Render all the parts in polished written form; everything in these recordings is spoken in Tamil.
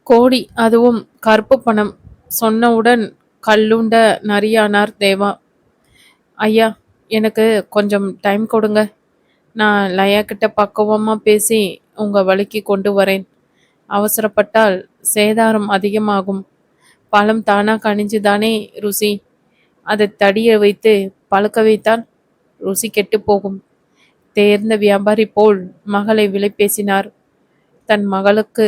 கோடி, அதுவும் கருப்பு பணம். சொன்னவுடன் கல்லுண்ட நரியானார் தேவா. ஐயா, எனக்கு கொஞ்சம் டைம் கொடுங்க. நான் லயா கிட்ட பக்குவமா பேசி உங்க வழிக்கு கொண்டு வரேன். அவசரப்பட்டால் சேதாரம் அதிகமாகும். பழம் தானா கனிஞ்சுதானே ருசி. அதை தடிய வைத்து பழுக்க வைத்தால் ருசி கெட்டு போகும். தேர்ந்த வியாபாரி போல் மகளை விலை பேசினார். தன் மகளுக்கு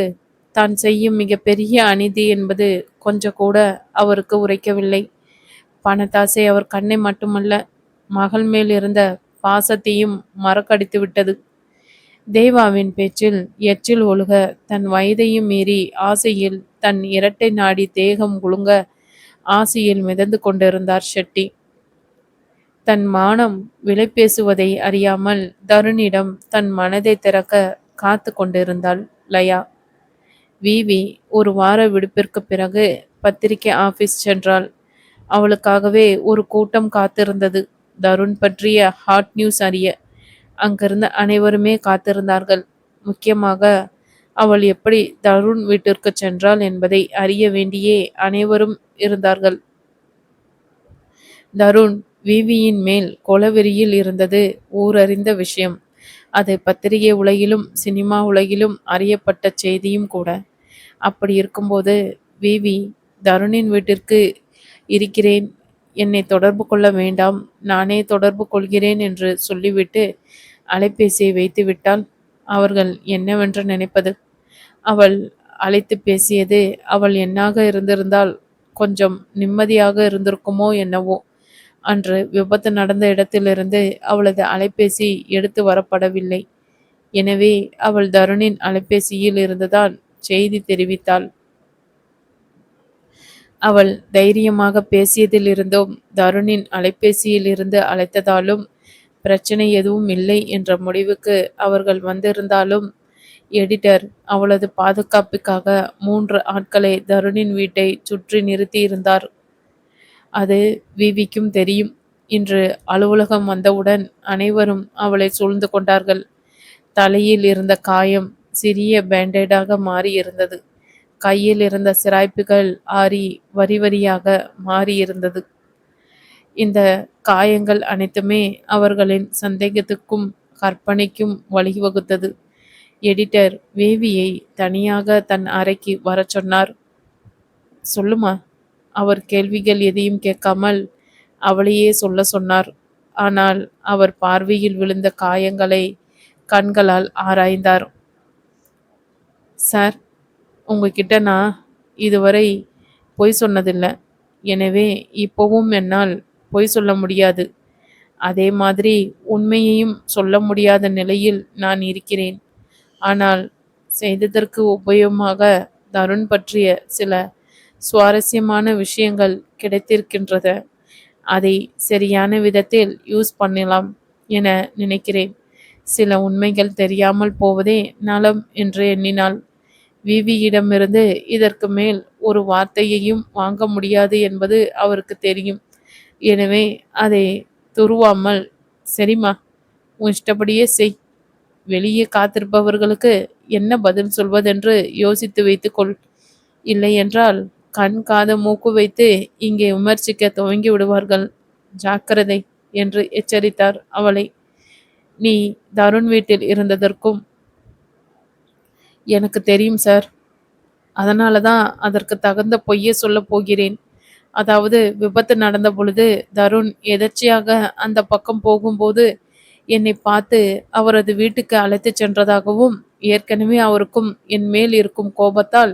தான் செய்யும் மிகப்பெரிய அநீதி என்பது கொஞ்சம் கூட அவருக்கு உரைக்கவில்லை. பணத்தாசை அவர் கண்ணை மட்டுமல்ல, மகள் மேல் இருந்த பாசத்தையும் மறக்கடித்து விட்டது. தேவாவின் பேச்சில் எச்சில் ஒழுக, தன் வயதையும் மீறி ஆசையில் தன் இரட்டை நாடி தேகம் குலுங்க ஆசையில் மிதந்து கொண்டிருந்தார் ஷெட்டி. தன் மானம் விலை பேசுவதை அறியாமல் தருணிடம் தன் மனதை திறக்க காத்து கொண்டிருந்தாள் லயா. விவி ஒரு வார விடுப்பிற்கு பிறகு பத்திரிகை ஆபீஸ் சென்றாள். அவளுக்காகவே ஒரு கூட்டம் காத்திருந்தது. தருண் பற்றிய ஹாட் நியூஸ் அறிய அங்கிருந்த அனைவருமே காத்திருந்தார்கள். முக்கியமாக அவள் எப்படி தருண் வீட்டிற்கு சென்றாள் என்பதை அறிய வேண்டியே அனைவரும் இருந்தார்கள். தருண் விவியின் மேல் கொலவெறியில் இருந்தது ஊரறிந்த விஷயம். அது பத்திரிகை உலகிலும் சினிமா உலகிலும் அறியப்பட்ட செய்தியும் கூட. அப்படி இருக்கும்போது விவி தருணின் வீட்டிற்கு இருக்கிறேன், என்னை தொடர்பு கொள்ள வேண்டாம், நானே தொடர்பு கொள்கிறேன் என்று சொல்லிவிட்டு அலைபேசியை வைத்து விட்டால் அவர்கள் என்னவென்று நினைப்பது? அவள் அழைத்து பேசியது அவள் எண்ணாக இருந்திருந்தால் கொஞ்சம் நிம்மதியாக இருந்திருக்குமோ என்னவோ. அன்று விபத்து நடந்த இடத்திலிருந்து அவளது அலைபேசி எடுத்து வரப்படவில்லை. எனவே அவள் தருணின் அலைபேசியில் இருந்துதான் செய்தி தெரிவித்தாள். அவள் தைரியமாக பேசியதிலிருந்தும் தருணின் அலைபேசியில் இருந்து அழைத்ததாலும் பிரச்சனை எதுவும் இல்லை என்ற முடிவுக்கு அவர்கள் வந்திருந்தாலும் எடிட்டர் அவளது பாதுகாப்புக்காக 3 ஆட்களை தருணின் வீட்டை சுற்றி நிறுத்தியிருந்தார். அது விவிக்கும் தெரியும். இன்று அலுவலகம் வந்தவுடன் அனைவரும் அவளை சூழ்ந்து கொண்டார்கள். தலையில் இருந்த காயம் சிறிய பேண்டேடாக மாறியிருந்தது. கையில் இருந்த சிராய்ப்புகள் ஆறி வரி வரியாக மாறியிருந்தது. இந்த காயங்கள் அனைத்துமே அவர்களின் சந்தேகத்துக்கும் கற்பனைக்கும் வழிவகுத்தது. எடிட்டர் வேவியை தனியாக தன் அறைக்கு வரச் சொன்னார். சொல்லுமா. அவர் கேள்விகள் எதையும் கேட்காமல் அவளையே சொல்ல சொன்னார். ஆனால் அவர் பார்வையில் விழுந்த காயங்களை கண்களால் ஆராய்ந்தார். சார், உங்ககிட்ட நான் இதுவரை பொய் சொன்னதில்லை. எனவே இப்போவும் என்னால் பொய் சொல்ல முடியாது. அதே மாதிரி உண்மையையும் சொல்ல முடியாத நிலையில் நான் இருக்கிறேன். ஆனால் செய்ததற்கு உபயோகமாக தருண் பற்றிய சில சுவாரஸ்யமான விஷயங்கள் கிடைத்திருக்கின்றது. அதை சரியான விதத்தில் யூஸ் பண்ணலாம் என நினைக்கிறேன். சில உண்மைகள் தெரியாமல் போவதே நலம் என்று எண்ணினாள். விவியிடமிருந்து இதற்கு மேல் ஒரு வார்த்தையையும் வாங்க முடியாது என்பது அவருக்கு தெரியும். எனவே அதை துருவாமல், சரிம்மா, உன் இஷ்டப்படியே செய். வெளியே காத்திருப்பவர்களுக்கு என்ன பதில் சொல்வதென்று யோசித்து வைத்துக்கொள். இல்லை என்றால் கண் காது மூக்கு வைத்து இங்கே விமர்சிக்க துவங்கி விடுவார்கள். ஜாக்கிரதை என்று எச்சரித்தார் அவளை. நீ தருண் வீட்டில் இருந்ததற்கும் எனக்கு தெரியும் சார். அதனால தான் அதற்கு தகுந்த பொய்யை சொல்ல போகிறேன். அதாவது விபத்து நடந்த பொழுது தருண் எதர்ச்சியாக அந்த பக்கம் போகும்போது என்னை பார்த்து அவரது வீட்டுக்கு அழைத்து சென்றதாகவும், ஏற்கனவே அவருக்கும் என் மேல் இருக்கும் கோபத்தால்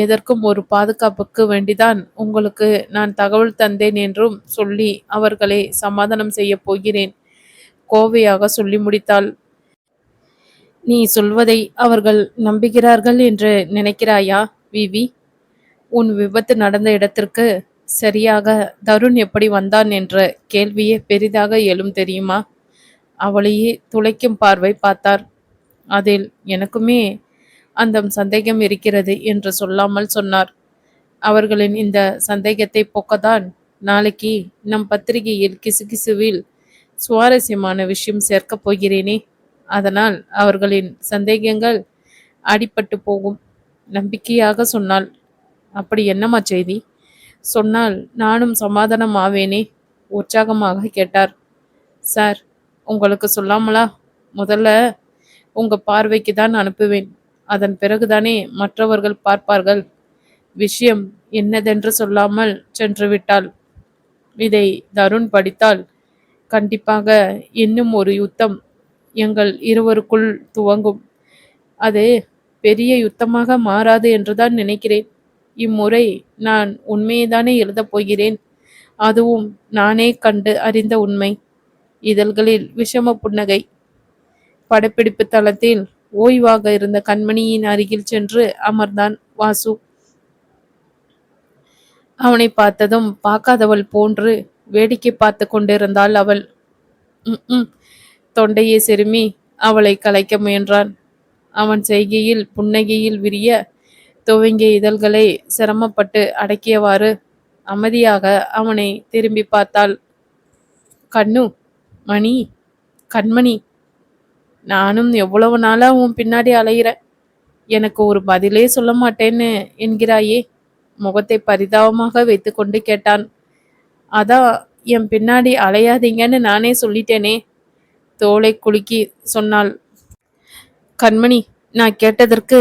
எதற்கும் ஒரு பாதுகாப்புக்கு வேண்டிதான் உங்களுக்கு நான் தகவல் தந்தேன் என்றும் சொல்லி அவர்களை சமாதானம் செய்ய போகிறேன். கோவையாக சொல்லி முடித்தாள். நீ சொல்வதை அவர்கள் நம்புகிறார்கள் என்று நினைக்கிறாயா விவி? உன் விபத்து நடந்த இடத்திற்கு சரியாக தருண் எப்படி வந்தான் என்ற கேள்வியே பெரிதாக எழும் தெரியுமா? அவளையே துளைக்கும் பார்வை பார்த்தார். அதில் எனக்குமே அந்த சந்தேகம் இருக்கிறது என்று சொல்லாமல் சொன்னார். அவர்களின் இந்த சந்தேகத்தை போக்கத்தான் நாளைக்கு நம் பத்திரிகையில் கிசுகிசுவில் சுவாரஸ்யமான விஷயம் சேர்க்கப் போகிறேனே. அதனால் அவர்களின் சந்தேகங்கள் அடிபட்டு போகும். நம்பிக்கையாக சொன்னாள். அப்படி என்னம்மா செய்தி? சொன்னால் நானும் சமாதானம் ஆவேனே, உற்சாகமாக கேட்டார். சார், உங்களுக்கு சொல்லாமலா? முதல்ல உங்க பார்வைக்கு தான் அனுப்புவேன். அதன் பிறகுதானே மற்றவர்கள் பார்ப்பார்கள். விஷயம் என்னதென்று சொல்லாமல் சென்று விட்டாள். இதை தருண் படித்தால் கண்டிப்பாக இன்னும் ஒரு யுத்தம் எங்கள் இருவருக்குள் துவங்கும். அது பெரிய யுத்தமாக மாறாது என்றுதான் நினைக்கிறேன். இம்முறை நான் உண்மையைதானே எழுதப் போகிறேன். அதுவும் நானே கண்டு அறிந்த உண்மை. இதழ்களில் விஷம புன்னகை. படப்பிடிப்பு தளத்தில் ஓய்வாக இருந்த கண்மணியின் அருகில் சென்று அமர்ந்தான் வாசு. அவனை பார்த்ததும் பார்க்காதவள் போன்று வேடிக்கை பார்த்து கொண்டிருந்தாள் அவள். ம் தொண்டையை செருமி அவளை கலைக்க முயன்றான். அவன் செய்கையில் புன்னகையில் விரிய துவங்கிய இதழ்களை சிரமப்பட்டு அடக்கியவாறு அமைதியாக அவனை திரும்பி பார்த்தாள். கண்ணு, மணி, கண்மணி, நானும் எவ்வளவு நாளா உன் பின்னாடி அலையிறேன். எனக்கு ஒரு பதிலே சொல்ல மாட்டேன்னு என்கிறாயே? முகத்தை பரிதாபமாக வைத்துக்கொண்டு கேட்டான். அதான் என் பின்னாடி அலையாதீங்கன்னு நானே சொல்லிட்டேனே, தோளை குலுக்கி சொன்னாள். கண்மணி, நான் கேட்டதற்கு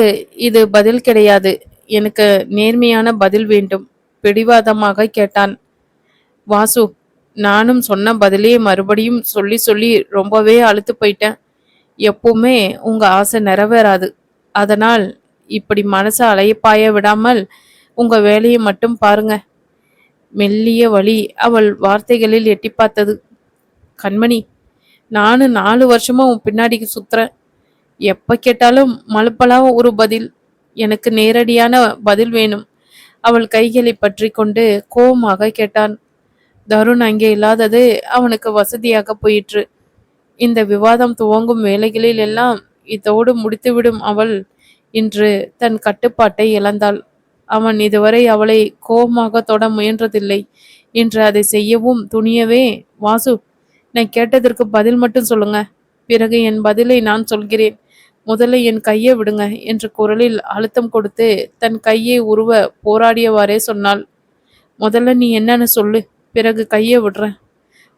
இது பதில் கிடையாது. எனக்கு நேர்மையான பதில் வேண்டும், பிடிவாதமாக கேட்டான். வாசு, நானும் சொன்ன பதிலே மறுபடியும் சொல்லி சொல்லி ரொம்பவே அழுத்து போயிட்டேன். எப்பவுமே உங்க ஆசை நிறைவேறாது. அதனால் இப்படி மனசை அலையப்பாய விடாமல் உங்க வேலையை மட்டும் பாருங்க. மெல்லிய வழி அவள் வார்த்தைகளில் எட்டி பார்த்தது. கண்மணி, நானும் 4 வருஷமா உன் பின்னாடி சுத்துறேன். எப்ப கேட்டாலும் மலுப்பலா ஒரு பதில். எனக்கு நேரடியான பதில் வேணும். அவள் கைகளை பற்றி கொண்டு கோபமாக கேட்டான். தருண் அங்கே இல்லாதது அவனுக்கு வசதியாக போயிற்று. இந்த விவாதம் துவங்கும் வேலைகளில் எல்லாம் இதோடு முடித்துவிடும் அவள் இன்று தன் கட்டுப்பாட்டை இழந்தாள். அவன் இதுவரை அவளை கோபமாக தொட முயன்றதில்லை. இன்று அதை செய்யவும் துணியவே, வாசு, நான் கேட்டதற்கு பதில் மட்டும் சொல்லுங்க. பிறகு என் பதிலை நான் சொல்கிறேன். முதல்ல என் கையை விடுங்க என்ற குரலில் அழுத்தம் கொடுத்து தன் கையை உருவ போராடியவாறே சொன்னாள். முதல்ல நீ என்னன்னு சொல்லு, பிறகு கையை விடுறேன்.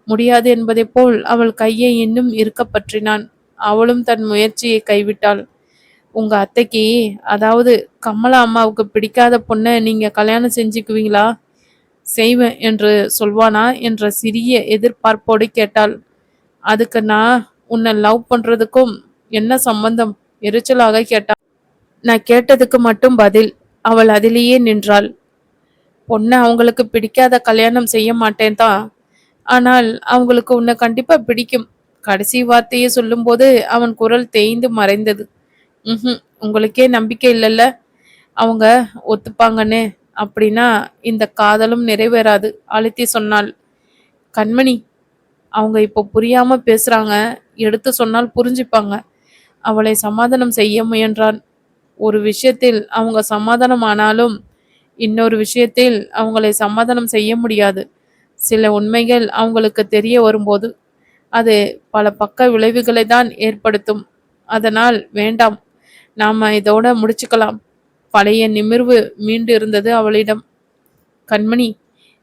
முடியாது என்பதை போல் அவள் கையை இன்னும் இருக்க பற்றினான். அவளும் தன் முயற்சியை கைவிட்டாள். உங்க அத்தைக்கு, அதாவது கமலா அம்மாவுக்கு பிடிக்காத பொண்ணை நீங்க கல்யாணம் செஞ்சுக்குவீங்களா? செய்வேன் என்று சொல்வானா என்ற சிறிய எதிர்பார்ப்போடு கேட்டாள். அதுக்கு நான் உன்னை லவ் பண்றதுக்கும் என்ன சம்பந்தம்? எரிச்சலாக கேட்டாள். நான் கேட்டதுக்கு மட்டும் பதில். அவள் அதிலேயே நின்றாள். பொண்ணை அவங்களுக்கு பிடிக்காத கல்யாணம் செய்ய மாட்டேன் தான். ஆனால் அவங்களுக்கு உன்னை கண்டிப்பா பிடிக்கும். கடைசி வார்த்தையை சொல்லும்போது அவன் குரல் தேய்ந்து மறைந்தது. உங்களுக்கே நம்பிக்கை இல்லைல்ல அவங்க ஒத்துப்பாங்கன்னு? அப்படின்னா இந்த காதலும் நிறைவேறாது, அழுத்தி சொன்னாள். கண்மணி, அவங்க இப்போ புரியாம பேசுறாங்க. எடுத்து சொன்னால் புரிஞ்சுப்பாங்க. அவளை சமாதானம் செய்ய முயன்றான். ஒரு விஷயத்தில் அவங்க சமாதானம் ஆனாலும் இன்னொரு விஷயத்தில் அவங்களை சமாதானம் செய்ய முடியாது. சில உண்மைகள் அவங்களுக்கு தெரிய வரும்போது அது பல பக்க விளைவுகளை தான் ஏற்படுத்தும். அதனால் வேண்டாம், நாம இதோட முடிச்சுக்கலாம். பழைய நிமிர்வு மீண்டு இருந்தது அவளிடம். கண்மணி,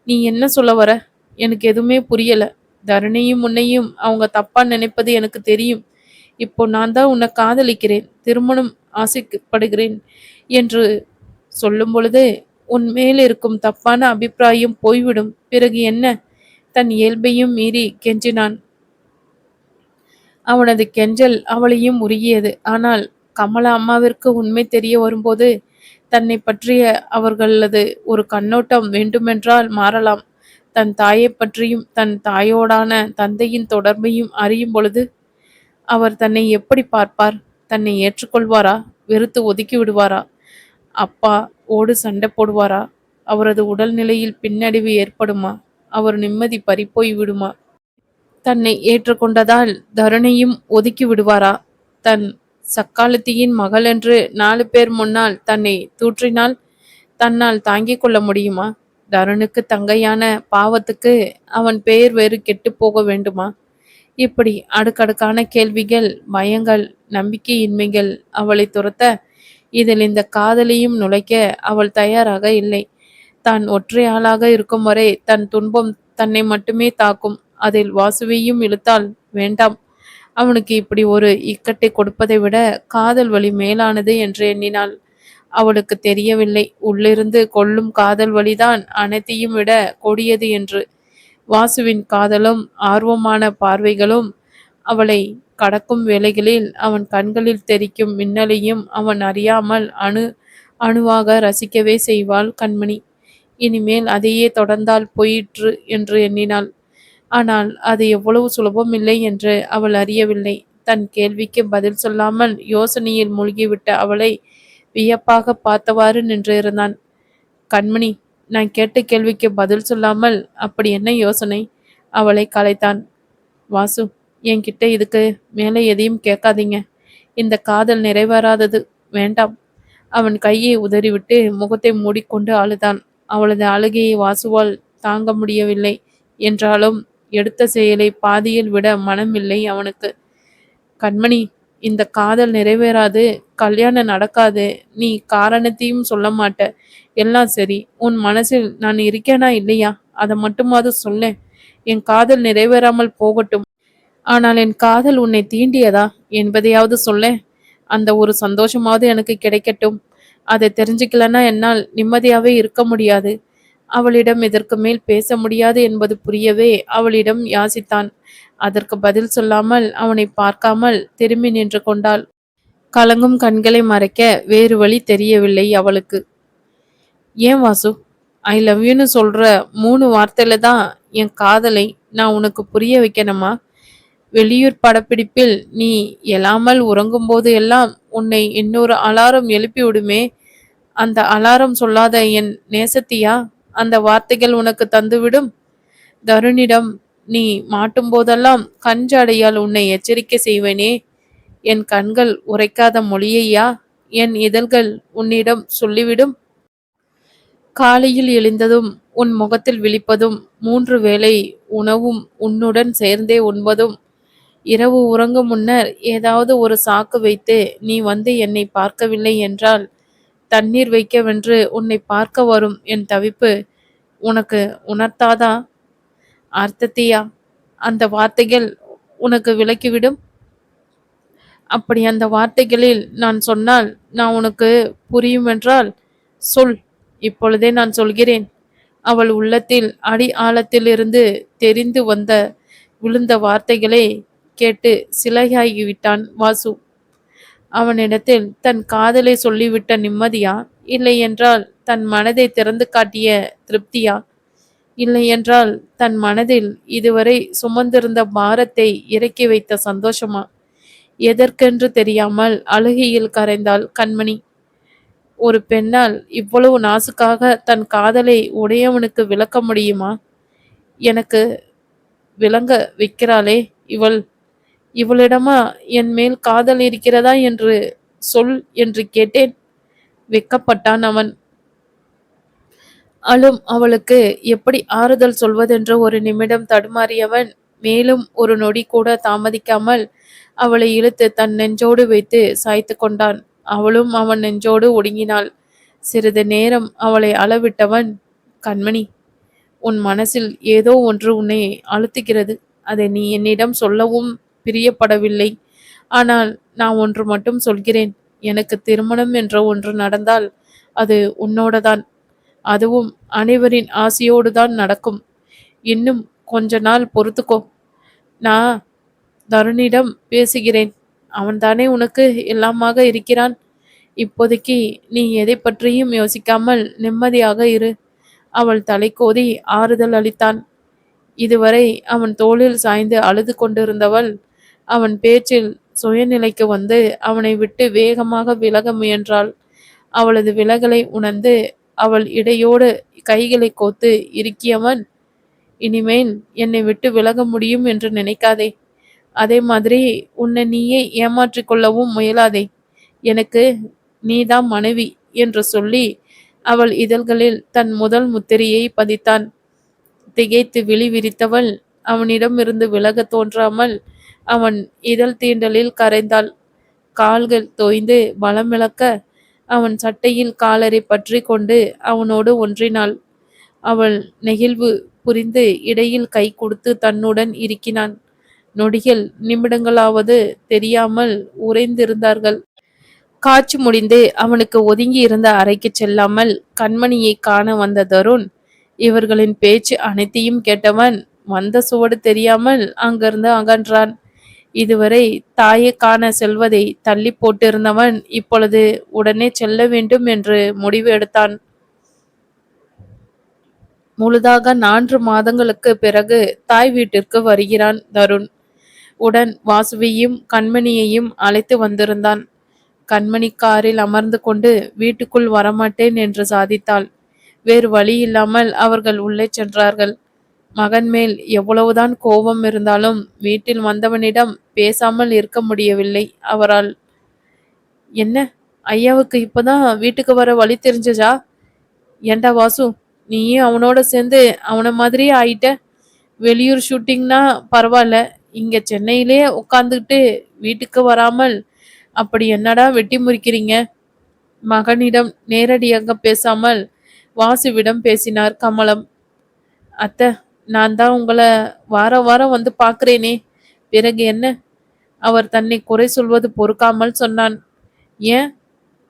நீ என்ன சொல்ல வர? எனக்கு எதுவுமே புரியல. தரணியும் உன்னையும் அவங்க தப்பா நினைப்பது எனக்கு தெரியும். இப்போ நான் தான் உன்னை காதலிக்கிறேன், திருமணம் ஆசைப்படுகிறேன் என்று சொல்லும் பொழுது உன் மேல் இருக்கும் தப்பான அபிப்பிராயம் போய்விடும். பிறகு என்ன? தன் இயல்பையும் மீறி கெஞ்சினான். அவனது கெஞ்சல் அவளையும் உருகியது. ஆனால் கமலா அம்மாவிற்கு உண்மை தெரிய வரும்போது தன்னை பற்றிய அவர்களது ஒரு கண்ணோட்டம் வேண்டுமென்றால் மாறலாம். தன் தாயை பற்றியும் தன் தாயோடான தந்தையின் தொடர்பையும் அறியும் பொழுது அவர் தன்னை எப்படி பார்ப்பார்? தன்னை ஏற்றுக்கொள்வாரா? வெறுத்து ஒதுக்கி விடுவாரா? அப்பா ஓடு சண்டை போடுவாரா? அவரது உடல்நிலையில் பின்னடைவு ஏற்படுமா? அவர் நிம்மதி பறிப்போய் விடுமா? தன்னை ஏற்றுக்கொண்டதால் தருணையும் ஒதுக்கி விடுவாரா? தன் சக்காலத்தியின் மகள் என்று 4 பேர் முன்னால் தன்னை தூற்றினால் தன்னால் தாங்கிக் கொள்ள முடியுமா? தருணுக்கு தங்கையான பாவத்துக்கு அவன் பெயர் வேறு கெட்டு போக வேண்டுமா? இப்படி அடுக்கடுக்கான கேள்விகள், பயங்கள், நம்பிக்கையின்மைகள் அவளை துரத்த இதில் இந்த காதலையும் நுழைக்க அவள் தயாராக இல்லை. தான் ஒற்றை ஆளாக இருக்கும் வரை தன் துன்பம் தன்னை மட்டுமே தாக்கும். அதில் வாசுவையும் இழுத்தால் வேண்டாம். அவனுக்கு இப்படி ஒரு இக்கட்டை கொடுப்பதை விட காதல் வலி மேலானது என்று எண்ணினாள். அவளுக்கு தெரியவில்லை, உள்ளிருந்து கொல்லும் காதல் வலிதான் அனைத்தையும் விட கொடியது என்று. வாசுவின் காதலும் ஆர்வமான பார்வைகளும் அவளை கடக்கும் வேளைகளில் அவன் கண்களில் தெரிக்கும் மின்னலையும் அவன் அறியாமல் அணுவாக ரசிக்கவே செய்வாள் கண்மணி. இனிமேல் அதையே தொடர்ந்தால் போயிற்று என்று எண்ணினாள். ஆனால் அது எவ்வளவு சுலபமில்லை என்று அவள் அறியவில்லை. தன் கேள்விக்கு பதில் சொல்லாமல் யோசனையில் மூழ்கிவிட்ட அவளை வியப்பாக பார்த்தவாறு நின்று இருந்தான். கண்மணி, நான் கேட்ட கேள்விக்கு பதில் சொல்லாமல் அப்படி என்ன யோசனை? அவளை கலைத்தான். வாசு, என்கிட்ட இதுக்கு மேலே எதையும் கேட்காதீங்க. இந்த காதல் நிறைவேறாதது. வேண்டாம். அவன் கையை உதறிவிட்டு முகத்தை மூடிக்கொண்டு அழுதான். அவளது அழுகையை வாசுவால் தாங்க முடியவில்லை. என்றாலும் எடுத்த செயலை பாதியில் விட மனமில்லை அவனுக்கு. கண்மணி, இந்த காதல் நிறைவேறாது, கல்யாணம் நடக்காது. நீ காரணத்தையும் சொல்ல மாட்ட. எல்லாம் சரி, உன் மனசில் நான் இருக்கேனா இல்லையா, அதை மட்டுமாவது சொல்லேன். என் காதல் நிறைவேறாமல் போகட்டும். ஆனால் என் காதல் உன்னை தீண்டியதா என்பதையாவது சொல்லேன். அந்த ஒரு சந்தோஷமாவது எனக்கு கிடைக்கட்டும். அதை தெரிஞ்சுக்கலன்னா என்னால் நிம்மதியாவே இருக்க முடியாது. அவளிடம் இதற்கு மேல் பேச முடியாது என்பது புரியவே அவளிடம் யாசித்தான். அதற்கு பதில் சொல்லாமல் அவனை பார்க்காமல் திரும்பி நின்று கொண்டாள். கலங்கும் கண்களை மறைக்க வேறு வழி தெரியவில்லை அவளுக்கு. ஏன் வாசு, ஐ லவ் யூன்னு சொல்ற 3 வார்த்தையில தான் என் காதலை நான் உனக்கு புரிய வைக்கணுமா? வெளியூர் படப்பிடிப்பில் நீ எழாமல் உறங்கும் போது எல்லாம் உன்னை இன்னொரு அலாரம் எழுப்பி விடுமே, அந்த அலாரம் சொல்லாத என் நேசத்தியா அந்த வார்த்தைகள் உனக்கு தந்துவிடும்? தருணிடம் நீ மாட்டும் போதெல்லாம் கஞ்சாடையால் உன்னை எச்சரிக்கை செய்வேனே, என் கண்கள் உரைக்காத மொழியையா என் இதழ்கள் உன்னிடம் சொல்லிவிடும்? காலையில் எழுந்ததும் உன் முகத்தில் விழிப்பதும் 3 வேளை உணவும் உன்னுடன் சேர்ந்தே உண்பதும் இரவு உறங்கும் முன்னர் ஏதாவது ஒரு சாக்கு வைத்து நீ வந்து என்னை பார்க்கவில்லை என்றால் தண்ணீர் வைக்கவென்று உன்னை பார்க்க வரும் என் தவிப்பு உனக்கு உணர்த்தாதா? அர்த்தத்தையா அந்த வார்த்தைகள் உனக்கு விளக்கிவிடும்? அப்படி அந்த வார்த்தைகளில் நான் சொன்னால் நான் உனக்கு புரியுமென்றால் சொல். இப்பொழுதே நான் சொல்கிறேன். அவள் உள்ளத்தில் அடி ஆழத்திலிருந்து தெரிந்து வந்த விழுந்த வார்த்தைகளை கேட்டு சிலையாகிவிட்டான் வாசு. அவனிடத்தில் தன் காதலை சொல்லிவிட்ட நிம்மதியா, இல்லை என்றால் தன் மனதை திறந்து காட்டிய திருப்தியா, இல்லை என்றால் தன் மனதில் இதுவரை சுமந்திருந்த பாரத்தை இறக்கி வைத்த சந்தோஷமா? எதற்கென்று தெரியாமல் அழுகையில் கரைந்தாள் கண்மணி. ஒரு பெண்ணால் இவ்வளவு நாசுக்காக தன் காதலை உடையவனுக்கு விளக்க முடியுமா? எனக்கு விளங்க வைக்கிறாளே இவள். இவளிடமா என் மேல் காதல் இருக்கிறதா என்று சொல் என்று கேட்டேன். வெக்கப்பட்டான் அவன். அழும் அவளுக்கு எப்படி ஆறுதல் சொல்வதென்று ஒரு நிமிடம் தடுமாறியவன் மேலும் ஒரு நொடி கூட தாமதிக்காமல் அவளை இழுத்து தன் நெஞ்சோடு வைத்து சாய்த்து கொண்டான். அவளும் அவன் நெஞ்சோடு ஒடுங்கினாள். சிறிது நேரம் அவளை அளவிட்டவன், கண்மணி, உன் மனசில் ஏதோ ஒன்று உன்னை அழுத்துகிறது. அதை நீ என்னிடம் சொல்லவும் பிரியப்படவில்லை. ஆனால் நான் ஒன்று மட்டும் சொல்கிறேன். எனக்கு திருமணம் என்ற ஒன்று நடந்தால் அது உன்னோடதான். அதுவும் அனைவரின் ஆசையோடு தான் நடக்கும். இன்னும் கொஞ்ச நாள் பொறுத்துக்கோ. நான் தருணிடம் பேசுகிறேன். அவன்தானே உனக்கு எல்லாமாக இருக்கிறான். இப்போதைக்கு நீ எதை பற்றியும் யோசிக்காமல் நிம்மதியாக இரு. அவள் தலை கோதி ஆறுதல் அளித்தான். இதுவரை அவன் தோளில் சாய்ந்து அழுது கொண்டிருந்தவள் அவன் பேச்சில் சுயநிலைக்கு வந்து அவனை விட்டு வேகமாக விலக முயன்றாள். அவளது விலகலை உணர்ந்து அவள் இடையோடு கைகளை கோத்து இறுக்கியவன், இனிமேல் என்னை விட்டு விலக முடியும் என்று நினைக்காதே. அதே மாதிரி உன்னை நீயே ஏமாற்றிக் கொள்ளவும் முயலாதே. எனக்கு நீதான் மனைவி என்று சொல்லி அவள் இதழ்களில் தன் முதல் முத்திரையை பதித்தான். திகைத்து விழி விரித்தவள் அவனிடமிருந்து விலக தோன்றாமல் அவன் இதழ் தீண்டலில் கரைந்தாள். கால்கள் தோய்ந்து பலமிழக்க அவன் சட்டையில் காலரை பற்றி கொண்டு அவனோடு ஒன்றினாள். அவள் நெகிழ்வு புரிந்து இடையில் கை கொடுத்து தன்னுடன் இருக்கினான். நொடிகள் நிமிடங்களாவது தெரியாமல் உறைந்திருந்தார்கள். காட்சி முடிந்து அவனுக்கு ஒதுங்கி இருந்த அறைக்கு செல்லாமல் கண்மணியை காண வந்த தருண் இவர்களின் பேச்சு அனைத்தையும் கேட்டவன் வந்த சுவடு தெரியாமல் அங்கிருந்து அகன்றான். இதுவரை தாயை காண செல்வதை தள்ளி போட்டிருந்தவன் இப்பொழுது உடனே செல்ல வேண்டும் என்று முடிவு எடுத்தான். முழுதாக 4 மாதங்களுக்கு பிறகு தாய் வீட்டிற்கு வருகிறான் தருண். உடன் வாசுவையும் கண்மணியையும் அழைத்து வந்திருந்தான். கண்மணி காரில் அமர்ந்து கொண்டு வீட்டுக்குள் வரமாட்டேன் என்று சாதித்தாள். வேறு வழி இல்லாமல் அவர்கள் உள்ளே சென்றார்கள். மகன் மேல் எவ்வளவுதான் கோபம் இருந்தாலும் வீட்டில் வந்தவனிடம் பேசாமல் இருக்க முடியவில்லை அவரால். என்ன, ஐயாவுக்கு இப்பதான் வீட்டுக்கு வர வழி தெரிஞ்சதா? ஏண்டா வாசு, நீயும் அவனோட சேர்ந்து அவனை மாதிரியே ஆயிட்ட. வெளியூர் ஷூட்டிங்னா பரவாயில்ல, இங்க சென்னையிலே உட்காந்துக்கிட்டு வீட்டுக்கு வராமல் அப்படி என்னடா வெட்டி முறிக்கிறீங்க? மகனிடம் நேரடியாக பேசாமல் வாசுவிடம் பேசினார் கமலம். அத்தை, நான் தான் உங்களை வாரம் வாரம் வந்து பார்க்குறேனே, பிறகு என்ன? அவர் தன்னை குறை சொல்வது பொறுக்காமல் சொன்னான். ஏன்,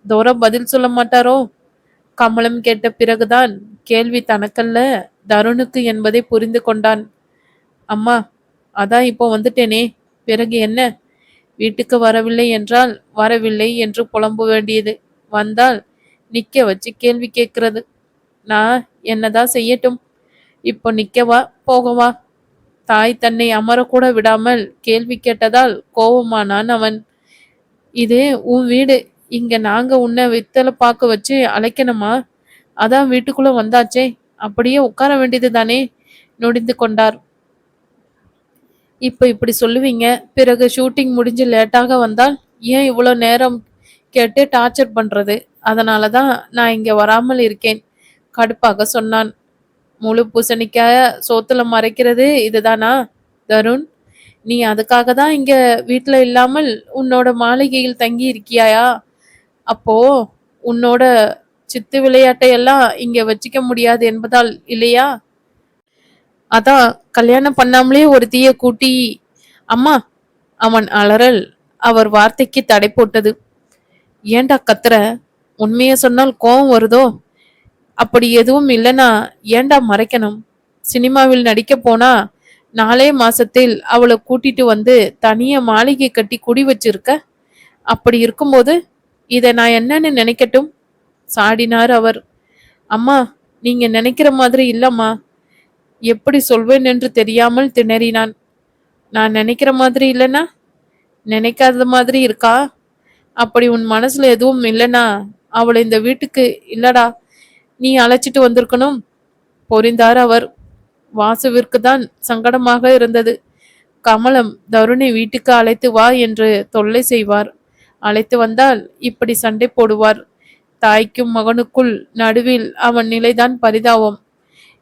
தோரா பதில் சொல்ல மாட்டாரோ? கமலம் கேட்ட பிறகுதான் கேள்வி தனக்கல்ல தருணுக்கு என்பதை புரிந்து கொண்டான். அம்மா, அதான் இப்போ வந்துட்டேனே, பிறகு என்ன? வீட்டுக்கு வரவில்லை என்றால் வரவில்லை என்று புலம்ப வேண்டியது, வந்தால் நிக்க வச்சு கேள்வி கேட்கிறது. நான் என்னதான் செய்யட்டும்? இப்போ நிக்கவா போகவா? தாய் தன்னை அமரக்கூட விடாமல் கேள்வி கேட்டதால் கோபமானான் அவன். இது உன் வீடு, இங்க நாங்க உன்னை வித்தலை பார்க்க வச்சு அழைக்கணுமா? அதான் வீட்டுக்குள்ள வந்தாச்சே, அப்படியே உட்கார வேண்டியது தானே, நொடிந்து கொண்டார். இப்ப இப்படி சொல்லுவீங்க, பிறகு ஷூட்டிங் முடிஞ்சு லேட்டாக வந்தால் ஏன் இவ்வளோ நேரம் கேட்டு டார்ச்சர் பண்றது? அதனாலதான் நான் இங்க வராமல் இருக்கேன், கடுப்பாக சொன்னான். முழு பூசணிக்காய சோத்துல மறைக்கிறது இதுதானா தருண்? நீ அதுக்காக தான் இங்க வீட்டுல இல்லாமல் உன்னோட மாளிகையில் தங்கி இருக்கியாயா? அப்போ உன்னோட சித்து விளையாட்டையெல்லாம் இங்க வச்சுக்க முடியாது என்பதால் இல்லையா? அதான் கல்யாணம் பண்ணாமலே ஒரு தீய கூட்டி. அம்மா, அவன் அலறல் அவர் வார்த்தைக்கு தடை போட்டது. ஏண்டா கத்துற? உண்மைய சொன்னால் கோபம் வருதோ? அப்படி எதுவும் இல்லைன்னா ஏண்டா மறைக்கணும்? சினிமாவில் நடிக்க போனா 4 மாசத்தில் அவளை கூட்டிட்டு வந்து தனியா மாளிகை கட்டி குடி வச்சிருக்க. அப்படி இருக்கும்போது இதை நான் என்னன்னு நினைக்கட்டும்? சாடினார் அவர். அம்மா, நீங்க நினைக்கிற மாதிரி இல்லம்மா. எப்படி சொல்வேன் என்று தெரியாமல் திணறினான். நான் நினைக்கிற மாதிரி இல்லைன்னா நினைக்காத மாதிரி இருக்கா? அப்படி உன் மனசுல எதுவும் இல்லைன்னா அவளை இந்த வீட்டுக்கு இல்லடா நீ அழைச்சிட்டு வந்திருக்கணும், பொறிந்தார் அவர். வாசுவிற்கு தான் சங்கடமாக இருந்தது. கமலம் தருணை வீட்டுக்கு அழைத்து வா என்று தொல்லை செய்வார். அழைத்து வந்தால் இப்படி சண்டை போடுவார். தாய்க்கும் மகனுக்குள் நடுவில் அவன் நிலைதான் பரிதாபம்.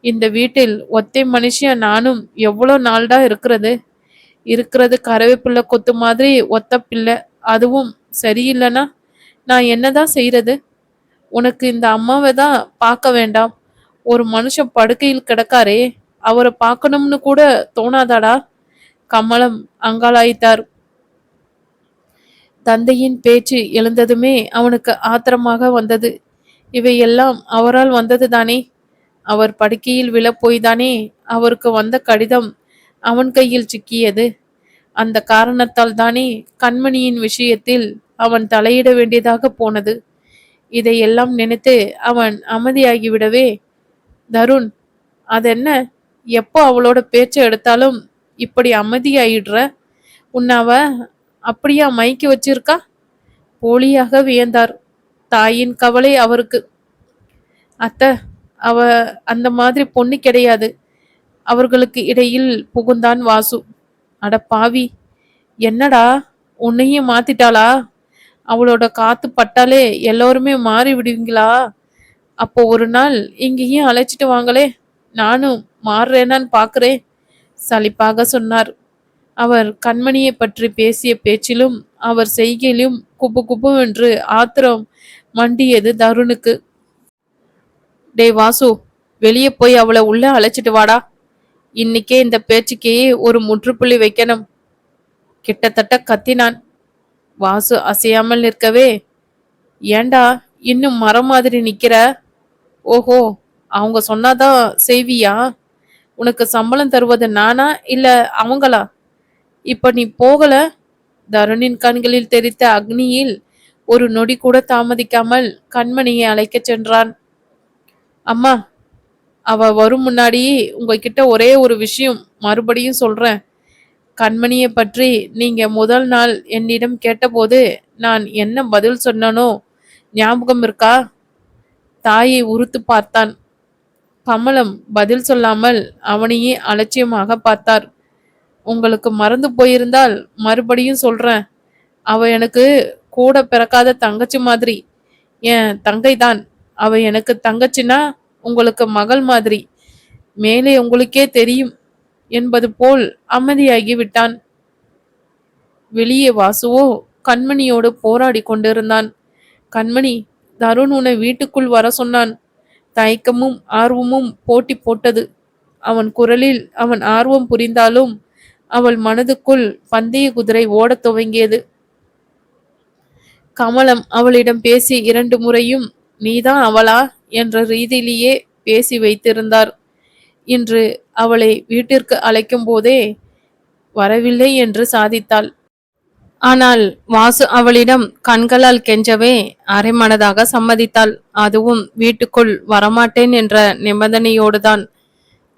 இந்த வீட்டில் ஒத்தை மனுஷியா நானும் எவ்வளோ நாள்டா இருக்கிறது கறவைப்பிள்ளை கொத்து மாதிரி ஒத்த பிள்ளை, அதுவும் சரியில்லைன்னா நான் என்னதான் செய்யறது? உனக்கு இந்த அம்மாவை தான் பார்க்க வேண்டாம், ஒரு மனுஷன் படுக்கையில் கிடக்காரே, அவரை பார்க்கணும்னு கூட தோணாதாடா? கமலம் அங்காளாய்த்தார். தந்தையின் பேச்சு எழுந்ததுமே அவனுக்கு ஆத்திரமாக வந்தது. இவையெல்லாம் அவரால் வந்தது தானே. அவர் படுக்கையில் விழப்போய்தானே அவருக்கு வந்த கடிதம் அவன் கையில் சிக்கியது. அந்த காரணத்தால் தானே கண்மணியின் விஷயத்தில் அவன் தலையிட வேண்டியதாக போனது. இதையெல்லாம் நினைத்து அவன் அமைதியாகிவிடவே, தருண், அதென்ன, எப்போ அவளோட பேச்சை எடுத்தாலும் இப்படி அமைதியாயிடுற? உன்னை அவ அப்படியா மயக்கி வச்சிருக்கா? போலியாக வியந்தார். தாயின் கவலை அவருக்கு. அத்தை, அவ அந்த மாதிரி பொண்ணு கிடையாது. அவர்களுக்கு இடையில் புகுந்தான் வாசு. அட பாவி, என்னடா உன்னையும் மாத்திட்டாளா? அவளோட காத்து பட்டாலே எல்லோருமே மாறி விடுவீங்களா? அப்போ ஒரு நாள் இங்கேயும் அழைச்சிட்டு வாங்களே, நானும் மாறுறேனான்னு பாக்குறேன், சலிப்பாக சொன்னார். அவர் கண்மணியை பற்றி பேசிய பேச்சிலும் அவர் செய்கையிலும் குப்பு குப்புவென்று ஆத்திரம் மண்டியது தருணுக்கு. டேய் வாசு, வெளியே போய் அவளை உள்ள அழைச்சிட்டு வாடா. இன்னைக்கே இந்த பேச்சுக்கே ஒரு முற்றுப்புள்ளி வைக்கணும். கிட்டத்தட்ட கத்தினான். வாசு அசையாமல் நிற்கவே, ஏண்டா இன்னும் மரம் மாதிரி நிக்கிற? ஓஹோ, அவங்க சொன்னாதான் செய்வியா? உனக்கு சம்பளம் தருவது நானா இல்ல அவங்களா? இப்ப நீ போகல? தருணின் கண்களில் தெரித்த அக்னியில் ஒரு நொடி கூட தாமதிக்காமல் கண்மணியை அழைக்கச் சென்றான். அம்மா, அவ வரும் முன்னாடி உங்ககிட்ட ஒரே ஒரு விஷயம் மறுபடியும் சொல்றேன். கண்மணியை பற்றி நீங்க முதல் நாள் என்னிடம் கேட்டபோது நான் என்ன பதில் சொன்னனோ ஞாபகம் இருக்கா? தாயை உறுத்து பார்த்தான். கமலம் பதில் சொல்லாமல் அவனையே அலட்சியமாக பார்த்தார். உங்களுக்கு மறந்து போயிருந்தால் மறுபடியும் சொல்றேன். அவ எனக்கு கூட பிறக்காத தங்கச்சி மாதிரி. என் தங்கை தான். அவ எனக்கு தங்கச்சின்னா உங்களுக்கு மகள் மாதிரி. மேலே உங்களுக்கே தெரியும் என்பது போல் அமைதியாகி விட்டான். வெளியே வாசுவோ கண்மணியோடு போராடி கொண்டிருந்தான். கண்மணி, தருண் உன்னை வீட்டுக்குள் வர சொன்னான். தயக்கமும் ஆர்வமும் போட்டி போட்டது. அவன் குரலில் அவன் ஆர்வம் புரிந்தாலும் அவள் மனதுக்குள் பந்தய குதிரை ஓடத் துவங்கியது. கமலம் அவளிடம் பேசி 2 முறையும் நீதான் அவளா என்ற ரீதியிலேயே பேசி வைத்திருந்தார். இன்று அவளை வீட்டிற்கு அழைக்கும் போதே வரவில்லை என்று சாதித்தாள். ஆனால் வாசு அவளிடம் கண்களால் கெஞ்சவே அரைமனதாக சம்மதித்தாள். அதுவும் வீட்டுக்குள் வரமாட்டேன் என்ற நிபந்தனையோடுதான்.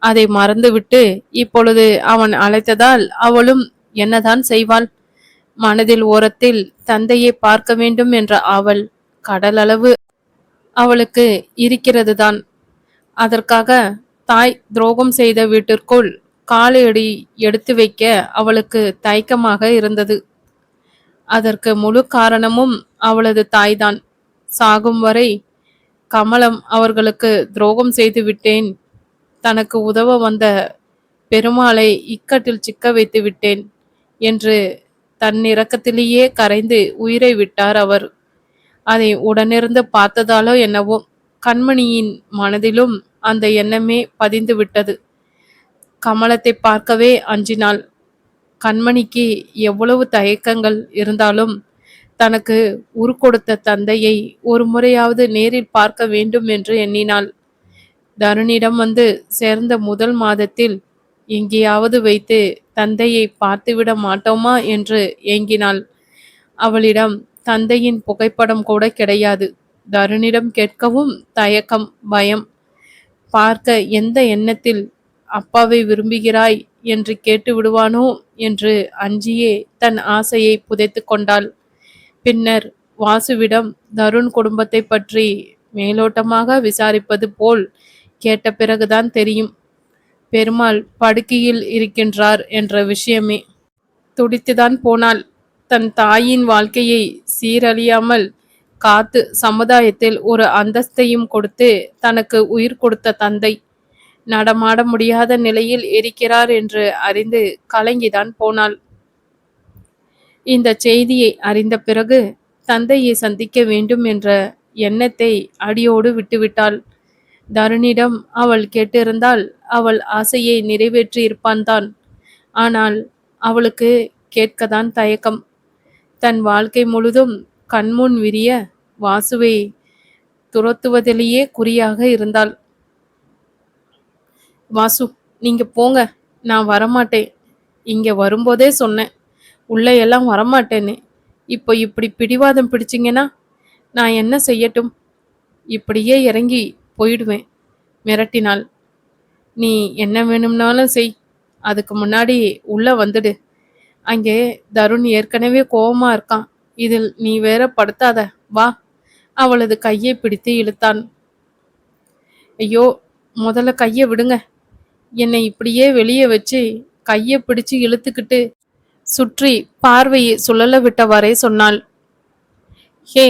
அதை மறந்துவிட்டு இப்பொழுது அவன் அழைத்ததால் அவளும் என்னதான் செய்வாள்? மனதில் ஓரத்தில் தந்தையை பார்க்க வேண்டும் என்ற ஆவல் கடலளவு அவளுக்கு இருக்கிறதுதான். அதற்காக தாய் துரோகம் செய்த வீட்டிற்குள் காலடி எடுத்து வைக்க அவளுக்கு தயக்கமாக இருந்தது. அதற்கு முழு காரணமும் அவளது தாய்தான். சாகும் வரை கமலம் அவர்களுக்கு துரோகம் செய்து விட்டேன். தனக்கு உதவ வந்த பெருமாளை இக்கட்டில் சிக்க வைத்து விட்டேன் என்று தன்னிறக்கத்திலேயே கரைந்து உயிரை விட்டார் அவர். அதை உடனிருந்து பார்த்ததாலோ என்னவோ கண்மணியின் மனதிலும் அந்த எண்ணமே பதிந்து விட்டது. கமலத்தை பார்க்கவே அஞ்சினாள். கண்மணிக்கு எவ்வளவு தயக்கங்கள் இருந்தாலும் தனக்கு உரு கொடுத்த தந்தையை ஒரு முறையாவது நேரில் பார்க்க வேண்டும் என்று எண்ணினாள். தருணிடம் வந்து சேர்ந்த முதல் மாதத்தில் எங்கேயாவது வைத்து தந்தையை பார்த்துவிட மாட்டோமா என்று ஏங்கினாள். அவளிடம் தந்தையின் புகைப்படம் கூட கிடையாது. தருணிடம் கேட்கவும் தயக்கம், பயம். பார்க்க எந்த எண்ணத்தில் அப்பாவை விரும்புகிறாய் என்று கேட்டு விடுவானோ என்று அஞ்சியே தன் ஆசையை புதைத்து கொண்டாள். பின்னர் வாசுவிடம் தருண் குடும்பத்தை பற்றி மேலோட்டமாக விசாரிப்பது போல் கேட்ட பிறகுதான் தெரியும் பெருமாள் படுக்கையில் இருக்கின்றார் என்ற விஷயமே. துடித்துதான் போனாள். தன் தாயின் வாழ்க்கையை சீரழியாமல் காத்து சமுதாயத்தில் ஒரு அந்தஸ்தையும் கொடுத்து தனக்கு உயிர் கொடுத்த தந்தை நடமாட முடியாத நிலையில் இருக்கிறார் என்று அறிந்து கலங்கிதான் போனாள். இந்த செய்தியை அறிந்த பிறகு தந்தையை சந்திக்க வேண்டும் என்ற எண்ணத்தை அடியோடு விட்டுவிட்டாள். தருணிடம் அவள் கேட்டிருந்தால் அவள் ஆசையை நிறைவேற்றி இருப்பான்தான். ஆனால் அவளுக்கு கேட்கத்தான் தயக்கம். தன் வாழ்க்கை முழுதும் கண்முன் விரிய வாசுவை துரத்துவதிலேயே குறியாக இருந்தாள். வாசு, நீங்க போங்க, நான் வரமாட்டேன். இங்க வரும்போதே சொன்னேன் உள்ள எல்லாம் வரமாட்டேன்னு. இப்போ இப்படி பிடிவாதம் பிடிச்சிங்கன்னா நான் என்ன செய்யட்டும்? இப்படியே இறங்கி போயிடுவேன் மிரட்டினாள். நீ என்ன வேணும்னாலும் செய், அதுக்கு முன்னாடி உள்ள வந்துடு. அங்கே தருண் ஏற்கனவே கோவமா இருக்கான். இதில் நீ வேற படுத்தாத, வா. அவளது கையை பிடித்து இழுத்தான். ஐயோ, முதல்ல கையை விடுங்க. என்னை இப்படியே வெளியே வச்சு கையை பிடிச்சு இழுத்துக்கிட்டு சுற்றி பார்வையை சுழல விட்டவாறே சொன்னாள். ஹே,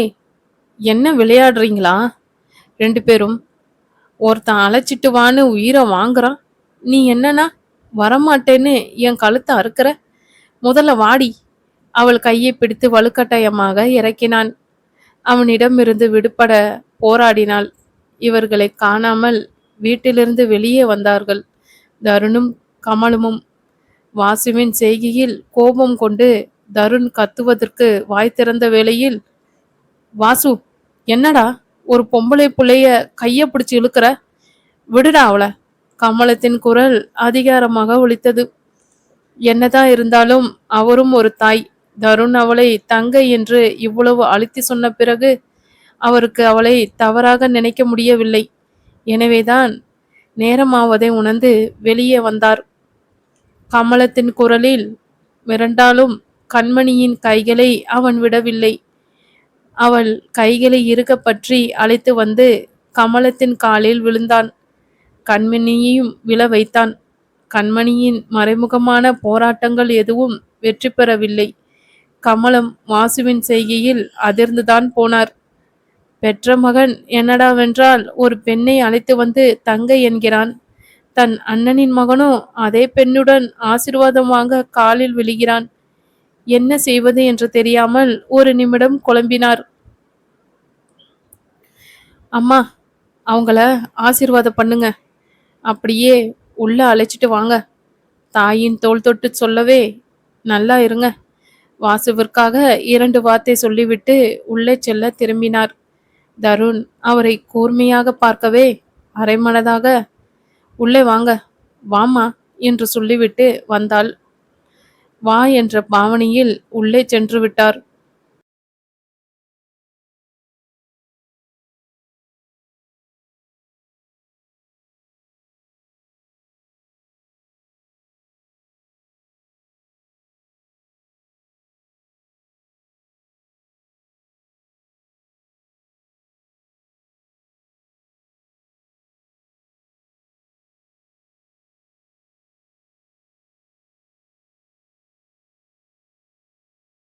என்ன விளையாடுறீங்களா 2 பேரும்? ஒருத்தன் அழைச்சிட்டு வான்னு உயிரை வாங்குறான். நீ என்னன்னா வரமாட்டேன்னு என் கழுத்தை அறுக்கிற? முதல்ல வாடி. அவள் கையை பிடித்து வலுக்கட்டாயமாக இறக்கினான். அவனிடமிருந்து விடுபட போராடினாள். இவர்களை காணாமல் வீட்டிலிருந்து வெளியே வந்தார்கள். தருணும் கமலமும். வாசுவின் செய்கையில் கோபம் கொண்டு தருண் கத்துவதற்கு வாய் திறந்த வேளையில், வாசு, என்னடா ஒரு பொம்பளை புள்ளைய கைய பிடிச்சு இழுக்கிற, விடுடா அவள. கமலத்தின் குரல் அதிகாரமாக ஒலித்தது. என்னதான் இருந்தாலும் அவரும் ஒரு தாய். தருண் அவளை தங்கை என்று இவ்வளவு அழுத்தி சொன்ன பிறகு அவருக்கு அவளை தவறாக நினைக்க முடியவில்லை. எனவேதான் நேரமாவதை உணர்ந்து வெளியே வந்தார். கமலத்தின் குரலில் மிரண்டாலும் கண்மணியின் கைகளை அவன் விடவில்லை. அவள் கைகளை இறுக பற்றி அழைத்து வந்து கமலத்தின் காலில் விழுந்தான். கண்மணியையும் விழ வைத்தான். கண்மணியின் மறைமுகமான போராட்டங்கள் எதுவும் வெற்றி பெறவில்லை. கமலம் வாசுவின் செய்கையில் அதிர்ந்துதான் போனார். பெற்ற மகன் என்னடாவென்றால் ஒரு பெண்ணை அழைத்து வந்து தங்கை என்கிறான். தன் அண்ணனின் மகனோ அதே பெண்ணுடன் ஆசீர்வாதம் வாங்க காலில் விழுகிறான். என்ன செய்வது என்று தெரியாமல் ஒரு நிமிடம் குழம்பினார். அம்மா, அவங்கள ஆசீர்வாதம் பண்ணுங்க, அப்படியே உள்ள அழைச்சிட்டு வாங்க. தாயின் தோள் தொட்டு சொல்லவே, நல்லா இருங்க. வாசுவிற்காக 2 வார்த்தை சொல்லிவிட்டு உள்ளே செல்ல திரும்பினார். தருண் அவரை கூர்மையாக பார்க்கவே அரைமனதாக, உள்ளே வாங்க, வாமா என்று சொல்லிவிட்டு வந்தாள். வா என்ற பாவனையில் உள்ளே சென்று விட்டார்.